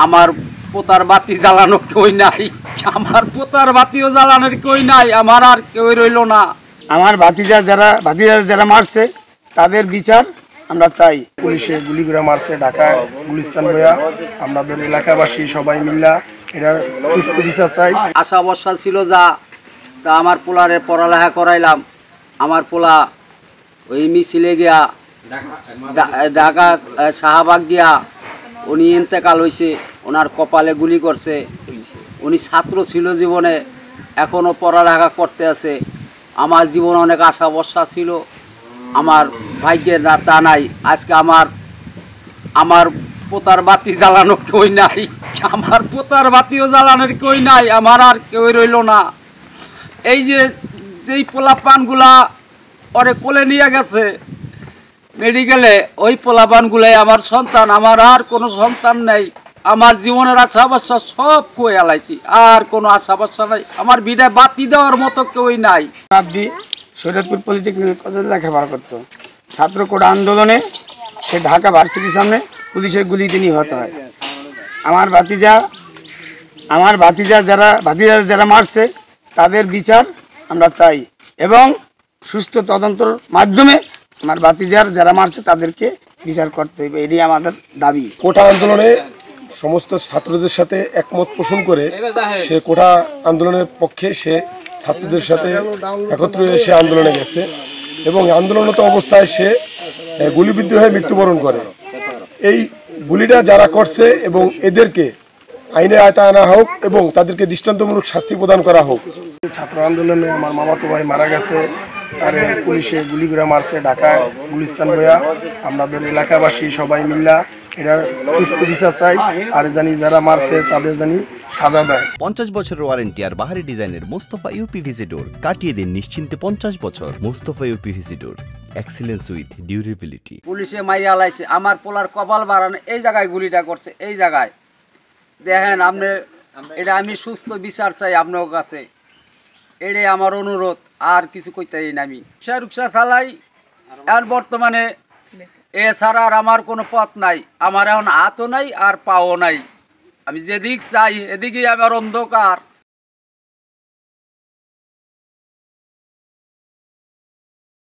আমার পোতার বাতি জ্বালানো কই নাই, আমার পোতার বাতিও জ্বালানোর কই নাই, আমার আর কেউ রইল না। আমার ভাতিজা যারা মারছে তাদের বিচার আমরা চাই। পুলিশে গুলি করে মারছে ঢাকায় গুলিস্তান বইয়া, আমাদের এলাকাবাসী সবাই মিল্লা এটার সুস্থ বিচার চাই। আশা বর্ষা ছিল যা, তা আমার পোলারে পড়ালেখা করাইলাম। আমার পোলা ওই মিছিলে গিয়া ঢাকা শাহবাগ গিয়া উনি ইন্তেকাল হয়েছে, ওনার কপালে গুলি করছে। উনি ছাত্র ছিল জীবনে, এখনও পড়ালেখা করতে আছে। আমার জীবনে অনেক আশা ভরসা ছিল, আমার ভাগ্যের তা নাই। আজকে আমার পোতার বাতি জ্বালানো কই নাই, আমার পোতার বাতিও জ্বালানোর কই নাই, আমার আর কেউ রইল না। এই যেই পোলাপানগুলা ওরে কোলে নিয়ে গেছে মেডিকেলে, ওই পোলাপানগুলাই আমার সন্তান, আমার আর কোনো সন্তান নেই। আমার জীবনের আশা ভরসা সব কই আলাইছি, আর কোনো আশা ভরসা নাই। আমার বিদায় বাতি দেওয়ার মতো কেউই নাই। আব্দি শরীয়তপুর পলিটেকনিক কলেজে লেখাপড়া করতো। ছাত্র কোটা আন্দোলনে সে ঢাকা ভার্সিটির সামনে পুলিশের গুলিতে নিহত হয়। আমার ভাতিজা যারা মারছে তাদের বিচার আমরা চাই এবং সুস্থ তদন্তের মাধ্যমে আমার ভাতিজার যারা মারছে তাদেরকে বিচার করতে হবে, এটাই আমাদের দাবি। কোটা আন্দোলনে সমস্ত ছাত্রদের সাথে একমত পোষণ করে সে কোটা আন্দোলনের পক্ষে সে ছাত্রদের সাথে একত্র হয়ে সে আন্দোলনে গেছে এবং আন্দোলনরত অবস্থায় সে গুলিবিদ্ধ হয়ে মৃত্যুবরণ করে। এই গুলিটা যারা করছে এবং এদেরকে আইনের আয়তায় আনা হোক এবং তাদেরকে দৃষ্টান্তমূলক শাস্তি প্রদান করা হোক। ছাত্র আন্দোলনে আমার মামাতো ভাই মারা গেছে, আর পুলিশে গুলি করে মারছে ঢাকায় গুলিস্তান বইয়া, আমাদের এলাকাবাসী সবাই মিল্লা এটার সুস্থ বিচার চাই। আর জানি যারা মারছে তাদের জানি সাজা দেয়। 50 বছরের ওয়ারেন্টি আর বাহারি ডিজাইনের মুস্তফা ইউপিভিসি ডোর, কাটিয়ে দিন নিশ্চিন্তে 50 বছর। Mustafa uPVC door, excellence with durability. পুলিশে মাইয়া লাইছে, আমার পোলার কপাল বাড়ানো এই জায়গায় গুলিটা করছে, এই জায়গায় দেখেন আপনি। এটা আমি সুস্থ বিচার চাই আপনার কাছে, এটাই আমার অনুরোধ, আর কিছু কইতেই না। আমি রিক্সা চালাই, আর বর্তমানে এছাড়া আর আমার কোনো পথ নাই। আমার এখন হাতও নাই আর পাও নাই, আমি যেদিক চাই এদিকেই আমার অন্ধকার।